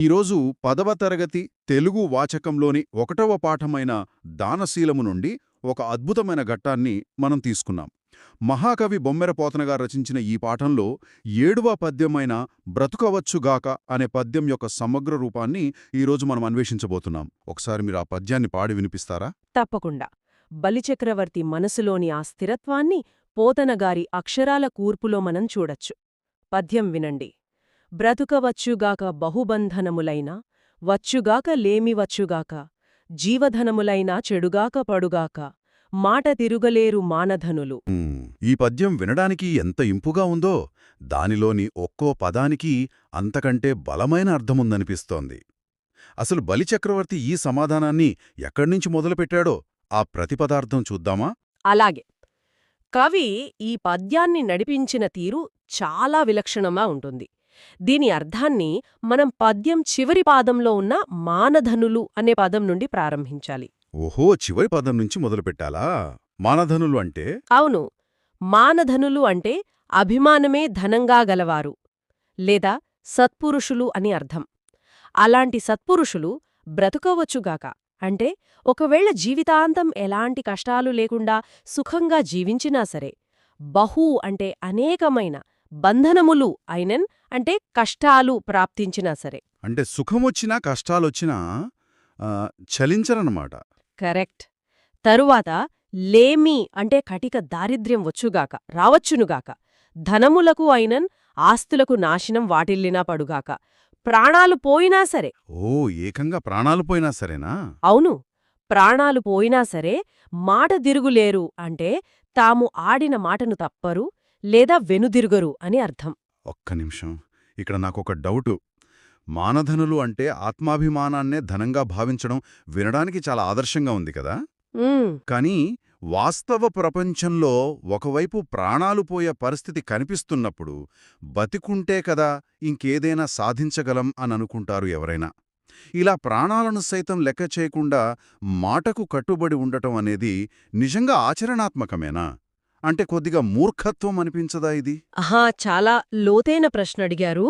ఈరోజు 10వ తరగతి తెలుగు వాచకంలోని 1వ పాఠమైన దానశీలము నుండి ఒక అద్భుతమైన ఘట్టాన్ని మనం తీసుకున్నాం. మహాకవి బొమ్మెర పోతనగారు రచించిన ఈ పాఠంలో 7వ పద్యమైన బ్రతుకవచ్చుగాక అనే పద్యం యొక్క సమగ్ర రూపాన్ని ఈరోజు మనం అన్వేషించబోతున్నాం. ఒకసారి మీరు ఆ పద్యాన్ని పాడి వినిపిస్తారా? తప్పకుండా. బలిచక్రవర్తి మనసులోని ఆ స్థిరత్వాన్ని పోతనగారి అక్షరాల కూర్పులో మనం చూడొచ్చు. పద్యం వినండి. బ్రతుకవచ్చుగాక బహుబంధనములైన వచ్చుగాక లేమివచ్చుగాక జీవధనములైనా చెడుగాక పడుగాక మాట తిరుగలేరు మానధనులు. ఈ పద్యం వినడానికి ఎంత ఇంపుగా ఉందో దానిలోని ఒక్కో పదానికి అంతకంటే బలమైన అర్థముందనిపిస్తోంది. అసలు బలిచక్రవర్తి ఈ సమాధానాన్ని ఎక్కడ్నుంచి మొదలుపెట్టాడో ఆ ప్రతిపదార్థం చూద్దామా? అలాగే కవి ఈ పద్యాన్ని నడిపించిన తీరు చాలా విలక్షణంగా ఉంటుంది. దీని అర్థాన్ని మనం పద్యం చివరి పాదంలో ఉన్న మానధనులు అనే పదం నుండి ప్రారంభించాలి. ఓహో, చివరి పదం నుంచి మొదలుపెట్టాలా? మానధనులు అంటే? అవును, మానధనులు అంటే అభిమానమే ధనంగా గలవారు లేదా సత్పురుషులు అని అర్థం. అలాంటి సత్పురుషులు బ్రతుకోవచ్చుగాక అంటే ఒకవేళ జీవితాంతం ఎలాంటి కష్టాలు లేకుండా సుఖంగా జీవించినా సరే, బహు అంటే అనేకమైన, బంధనములు అయినన్ అంటే కష్టాలు ప్రాప్తించినా సరే. అంటే సుఖమొచ్చినా కష్టాలొచ్చినా చలించరన్నమాట. కరెక్ట్. తరువాత లేమి అంటే కటిక దారిద్ర్యం రావచ్చునుగాక, ధనములకు అయినన్ ఆస్తులకు నాశనం వాటిల్లినా పడుగాక, ప్రాణాలు పోయినా సరే. ఓ, ఏకంగా ప్రాణాలు పోయినా సరేనా? అవును, ప్రాణాలు పోయినా సరే మాట తిరుగులేరు అంటే తాము ఆడిన మాటను తప్పరు లేదా వెనుదిరుగరు అని అర్థం. ఒక్క నిమిషం, ఇక్కడ నాకొక డౌటు. మానధనులు అంటే ఆత్మాభిమానాన్నే ధనంగా భావించడం వినడానికి చాలా ఆదర్శంగా ఉంది కదా. కానీ వాస్తవ ప్రపంచంలో ఒకవైపు ప్రాణాలు పోయే పరిస్థితి కనిపిస్తున్నప్పుడు బతికుంటే కదా ఇంకేదైనా సాధించగలం అని అనుకుంటారు ఎవరైనా. ఇలా ప్రాణాలను సైతం లెక్క చేయకుండా మాటకు కట్టుబడి ఉండటం అనేది నిజంగా ఆచరణాత్మకమేనా? అంటే కొద్దిగా మూర్ఖత్వం అనిపించదా ఇది? చాలా లోతైన ప్రశ్న అడిగారు.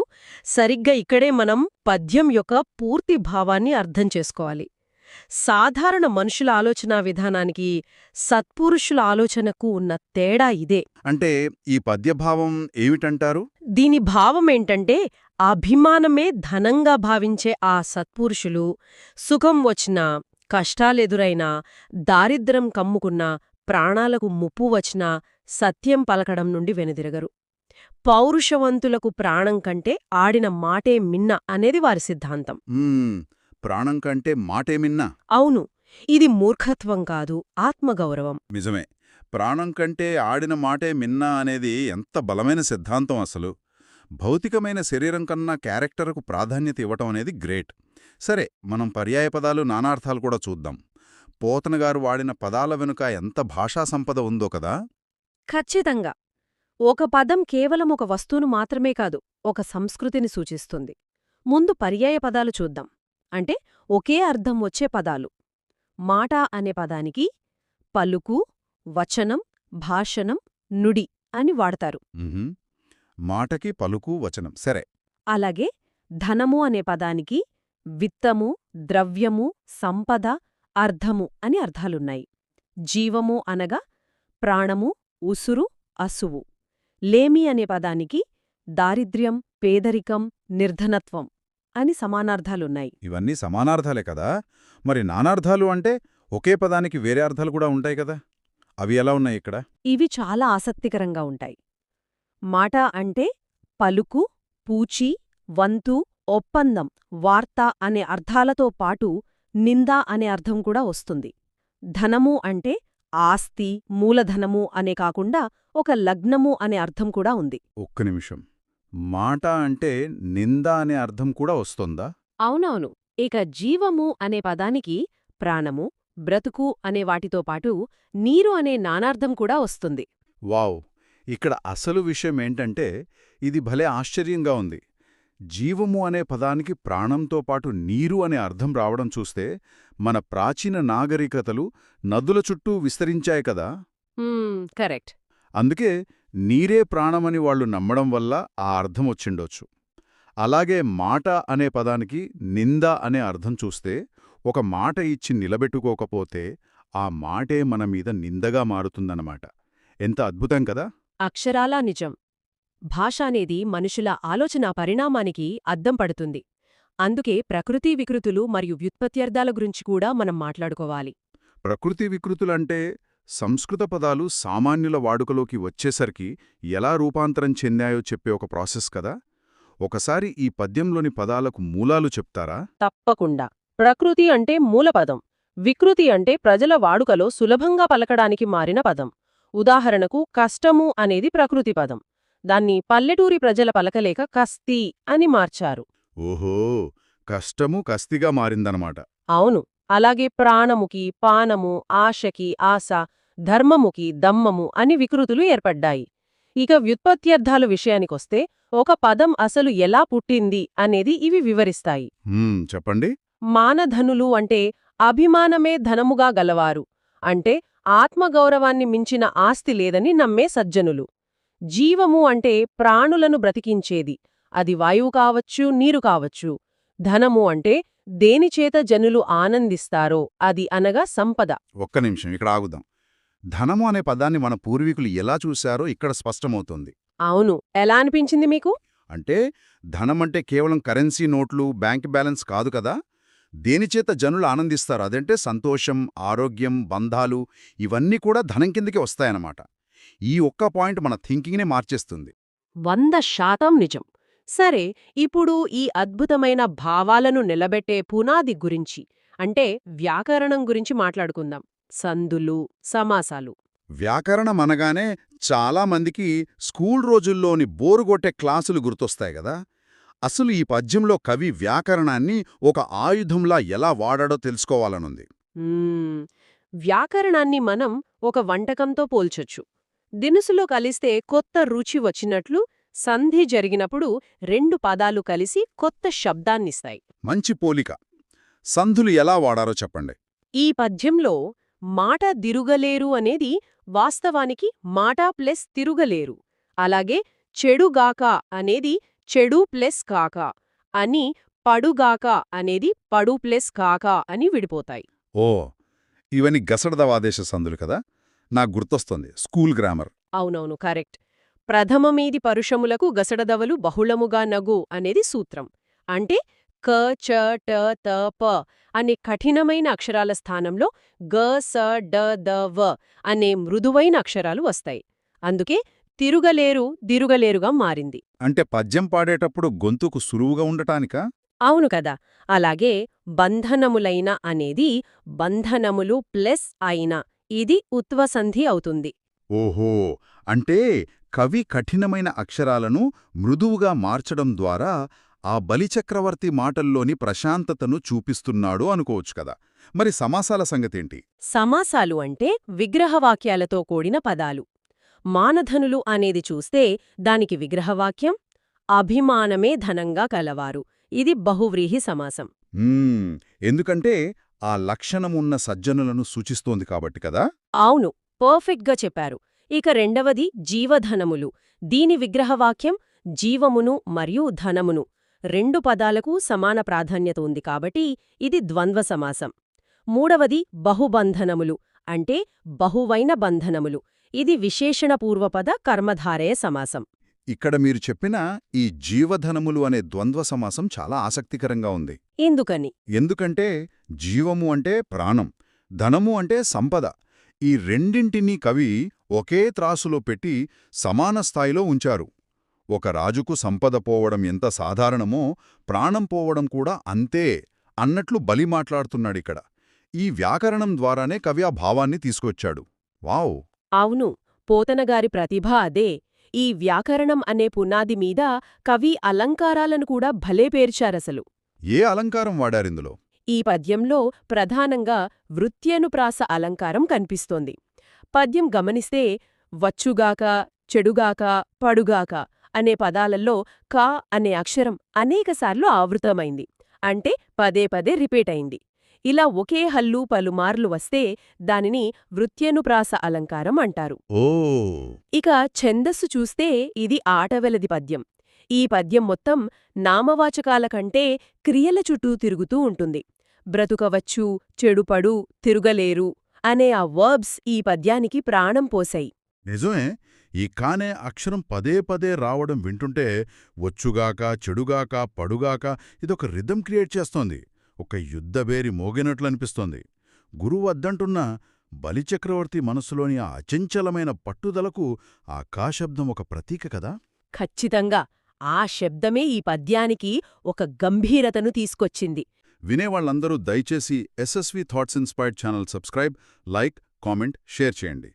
సరిగ్గా ఇక్కడే మనం పద్యం యొక్క పూర్తి భావాన్ని అర్థం చేసుకోవాలి. సాధారణ మనుషుల ఆలోచనా విధానానికి సత్పురుషుల ఆలోచనకు ఉన్న తేడా ఇదే. అంటే ఈ పద్యభావం ఏమిటంటారు? దీని భావమేంటంటే, అభిమానమే ధనంగా భావించే ఆ సత్పురుషులు సుఖం వచ్చినా, కష్టాలెదురైనా, దారిద్ర్యం కమ్ముకున్నా, ప్రాణాలకు ముప్పు వచ్చినా సత్యం పలకడం నుండి వెనుదిరగరు. పౌరుషవంతులకు ప్రాణం కంటే ఆడిన మాటే మిన్న అనేది వారి సిద్ధాంతం. ప్రాణం కంటే మాటేమిన్నా? అవును, ఇది మూర్ఖత్వం కాదు, ఆత్మగౌరవం. నిజమే, ప్రాణం కంటే ఆడిన మాటే మిన్నా అనేది ఎంత బలమైన సిద్ధాంతం అసలు. భౌతికమైన శరీరం కన్నా క్యారెక్టర్కు ప్రాధాన్యత ఇవ్వటం అనేది గ్రేట్. సరే, మనం పర్యాయపదాలు నానార్థాలు కూడా చూద్దాం. పోతనగారు వాడిన పదాల వెనుక ఎంత భాషా సంపద ఉందో కదా. ఖచ్చితంగా. ఒక పదం కేవలం ఒక వస్తువును మాత్రమే కాదు, ఒక సంస్కృతిని సూచిస్తుంది. ముందు పర్యాయ పదాలు చూద్దాం. అంటే ఒకే అర్థం వచ్చే పదాలు. మాట అనే పదానికి పలుకు, వచనం, భాషణం, నుడి అని వాడతారు. మాటకి పలుకు, వచనం, సరే. అలాగే ధనము అనే పదానికి విత్తము, ద్రవ్యము, సంపద, అర్థము అని అర్థాలున్నాయి. జీవము అనగా ప్రాణము, ఉసురు, అసువు. లేమి అనే పదానికి దారిద్ర్యం, పేదరికం, నిర్ధనత్వం అని సమానార్థాలున్నాయి. ఇవన్నీ సమానార్థాలే కదా. మరి నానార్థాలు అంటే ఒకే పదానికి వేరే అర్థాలు కూడా ఉంటాయి కదా. అవి ఎలా ఉన్నాయి ఇక్కడ? ఇవి చాలా ఆసక్తికరంగా ఉంటాయి. మాట అంటే పలుకు, పూచి, వంతు, ఒప్పందం, వార్త అనే అర్థాలతో పాటు నింద అనే అర్థం కూడా వస్తుంది. ధనము అంటే ఆస్తి, మూలధనము అనే కాకుండా ఒక లగ్నము అనే అర్థం కూడా ఉంది. ఒక్క నిమిషం, మాట అంటే నింద అనే అర్థం కూడా వస్తోందా? అవునవును. ఇక జీవము అనే పదానికి ప్రాణము, బ్రతుకు అనే వాటితో పాటు నీరు అనే నానార్థం కూడా వస్తుంది. వావ్! ఇక్కడ అసలు విషయమేంటంటే ఇది భలే ఆశ్చర్యంగా ఉంది. జీవము అనే పదానికి ప్రాణంతో పాటు నీరు అనే అర్థం రావడం చూస్తే మన ప్రాచీన నాగరికతలు నదుల చుట్టూ విస్తరించాయి కదా. కరెక్ట్. అందుకే నీరే ప్రాణమని వాళ్లు నమ్మడం వల్ల ఆ అర్థం వచ్చిండొచ్చు. అలాగే మాట అనే పదానికి నింద అనే అర్థం చూస్తే ఒక మాట ఇచ్చి నిలబెట్టుకోకపోతే ఆ మాటే మన మీద నిందగా మారుతుందన్నమాట. ఎంత అద్భుతం కదా! అక్షరాలా నిజం. భాష అనేది మనుషుల ఆలోచన పరిణామానికి అద్దం పడుతుంది. అందుకే ప్రకృతి వికృతులు మరియు వ్యుత్పత్త్యర్థాల గురించి కూడా మనం మాట్లాడుకోవాలి. ప్రకృతి వికృతులంటే సంస్కృత పదాలు సామాన్యుల వాడుకలోకి వచ్చేసరికి ఎలా రూపాంతరం చెందాయో చెప్పే ఒక ప్రాసెస్ కదా. ఒకసారి ఈ పద్యంలోని పదాలకు మూలాలు చెప్తారా? తప్పకుండా. ప్రకృతి అంటే మూలపదం. వికృతి అంటే ప్రజల వాడుకలో సులభంగా పలకడానికి మారిన పదం. ఉదాహరణకు కష్టము అనేది ప్రకృతి పదం. దాన్ని పల్లెటూరి ప్రజల పలకలేక కస్తీ అని మార్చారు. ఓహో, కష్టము కస్తిగా మారిందనమాట. అవును. అలాగే ప్రాణముకి పానము, ఆశకి ఆశ, ధర్మముకి దమ్మము అని వికృతులు ఏర్పడ్డాయి. ఇక వ్యుత్పత్త్యర్థాలు విషయానికొస్తే ఒక పదం అసలు ఎలా పుట్టింది అనేది ఇవి వివరిస్తాయి. చెప్పండి. మానధనులు అంటే అభిమానమే ధనముగా గలవారు. అంటే ఆత్మగౌరవాన్ని మించిన ఆస్తి లేదని నమ్మే సజ్జనులు. జీవము అంటే ప్రాణులను బ్రతికించేది. అది వాయువు కావచ్చు, నీరు కావచ్చు. ధనము అంటే దేనిచేత జనులు ఆనందిస్తారో అది అనగా సంపద. ఒక్క నిమిషం ఇక్కడ ఆగుదాం. ధనము అనే పదాన్ని మన పూర్వీకులు ఎలా చూశారో ఇక్కడ స్పష్టమవుతుంది. అవును. ఎలా అనిపించింది మీకు? అంటే ధనమంటే కేవలం కరెన్సీ నోట్లు, బ్యాంక్ బ్యాలెన్స్ కాదు కదా. దేనిచేత జనులు ఆనందిస్తారు అదంటే సంతోషం, ఆరోగ్యం, బంధాలు ఇవన్నీ కూడా ధనం కిందకి వస్తాయన్నమాట. ఈ ఒక్క పాయింట్ మన థింకింగ్నే మార్చేస్తుంది. 100% నిజం. సరే, ఇప్పుడు ఈ అద్భుతమైన భావాలను నిలబెట్టే పునాది గురించి అంటే వ్యాకరణం గురించి మాట్లాడుకుందాం. సందులు, సమాసాలు. వ్యాకరణం అనగానే చాలామందికి స్కూల్ రోజుల్లోని బోరుగొట్టే క్లాసులు గుర్తొస్తాయి గదా. అసలు ఈ పద్యంలో కవి వ్యాకరణాన్ని ఒక ఆయుధంలా ఎలా వాడాడో తెలుసుకోవాలనుంది. వ్యాకరణాన్ని మనం ఒక వంటకంతో పోల్చొచ్చు. దినుసులో కలిస్తే కొత్త రుచి వచ్చినట్లు సంధి జరిగినప్పుడు రెండు పదాలు కలిసి కొత్త శబ్దాన్నిస్తాయి. మంచి పోలిక. సంధులు ఎలా వాడారో చెప్పండి. ఈ పద్యంలో మాట దిరుగలేరు అనేది వాస్తవానికి మాట ప్లస్ తిరుగలేరు. అలాగే చెడుగాక అనేది చెడు ప్లస్ కాక అని, పడుగాక అనేది పడు ప్లస్ కాక అని విడిపోతాయి. ఓ, ఇవన్నీ గసడదవాదేశ సంధులు కదా. నాకు గుర్తొస్తుంది స్కూల్ గ్రామర్. అవునవును, కరెక్ట్. ప్రథమమీది పరుషములకు గసడదవలు బహుళముగా నగు అనేది సూత్రం. అంటే క, చ, ట, త, ప అనే కఠినమైన అక్షరాల స్థానంలో గ, స, డ, ద, వ అనే మృదువైన అక్షరాలు వస్తాయి. అందుకే తిరుగలేరు దిరుగలేరుగా మారింది. అంటే పద్యం పాడేటప్పుడు గొంతుకు సులువుగా ఉండటానికా? అవును కదా. అలాగే బంధనములైన అనేది బంధనములు ప్లస్ అయిన, ఇది ఉత్వసంధి అవుతుంది. ఓహో, అంటే కవి కఠినమైన అక్షరాలను మృదువుగా మార్చడం ద్వారా ఆ బలిచక్రవర్తి మాటల్లోని ప్రశాంతతను చూపిస్తున్నాడు అనుకోవచ్చు కదా. మరి సమాసాల సంగతేంటి? సమాసాలు అంటే విగ్రహవాక్యాలతో కూడిన పదాలు. మానధనులు అనేది చూస్తే దానికి విగ్రహవాక్యం అభిమానమే ధనంగా కలవారు. ఇది బహువ్రీహి సమాసం. ఎందుకంటే ఆ లక్షణమున్న సజ్జనులను సూచిస్తోంది కాబట్టి కదా. అవును, పర్ఫెక్ట్గా చెప్పారు. ఇక రెండవది జీవధనములు. దీని విగ్రహవాక్యం జీవమును మరియు ధనమును. రెండు పదాలకు సమాన ప్రాధాన్యత ఉంది కాబట్టి ఇది ద్వంద్వ సమాసం. మూడవది బహుబంధనములు అంటే బహువైన బంధనములు. ఇది విశేషణపూర్వపద కర్మధారయ సమాసం. ఇక్కడ మీరు చెప్పిన ఈ జీవధనములు అనే ద్వంద్వ సమాసం చాలా ఆసక్తికరంగా ఉంది. ఎందుకని? ఎందుకంటే జీవము అంటే ప్రాణం, ధనము అంటే సంపద. ఈ రెండింటినీ కవి ఒకే త్రాసులో పెట్టి సమాన స్థాయిలో ఉంచారు. ఒక రాజుకు సంపద పోవడం ఎంత సాధారణమో ప్రాణం పోవడం కూడా అంతే అన్నట్లు బలి మాట్లాడుతున్నాడిక్కడ. ఈ వ్యాకరణం ద్వారానే కవి ఆ భావాన్ని తీసుకొచ్చాడు. వావ్! అవును, పోతనగారి ప్రతిభ అదే. ఈ వ్యాకరణం అనే పునాది మీద కవి అలంకారాలను కూడా భలే పేర్చారసలు. ఏ అలంకారం వాడారిందులో? ఈ పద్యంలో ప్రధానంగా వృత్యనుప్రాస అలంకారం కనిపిస్తోంది. పద్యం గమనిస్తే వచ్చుగాక, చెడుగాక, పడుగాక అనే పదాలలో కా అనే అక్షరం అనేకసార్లు ఆవృతమైంది. అంటే పదే పదే రిపీట్ అయింది. ఇలా ఒకే హల్లు పలుమార్లు వస్తే దానిని వృత్యనుప్రాస అలంకారం అంటారు. ఓ, ఇక ఛందస్సు చూస్తే ఇది ఆటవెలది పద్యం. ఈ పద్యం మొత్తం నామవాచకాల కంటే క్రియల చుట్టూ తిరుగుతూ ఉంటుంది. బ్రతుకవచ్చు, చెడుపడు, తిరుగలేరు అనే ఆ వర్బ్స్ ఈ పద్యానికి ప్రాణం పోశాయి. నిజమే. ఈ కానే అక్షరం పదే పదే రావడం వింటుంటే వచ్చుగాక, చెడుగాక, పడుగాక ఇదొక రిథం క్రియేట్ చేస్తోంది. ఒక యుద్ధబేరి మోగినట్లనిపిస్తోంది. గురువు వద్దంటున్న బలిచక్రవర్తి మనసులోని ఆ అచంచలమైన పట్టుదలకు ఆ కాశబ్దం ఒక ప్రతీక కదా. ఖచ్చితంగా ఆ శబ్దమే ఈ పద్యానికి ఒక గంభీరతను తీసుకొచ్చింది. వినేవాళ్లందరూ దయచేసి SSV thoughts inspired channel subscribe, like, comment, share చేయండి.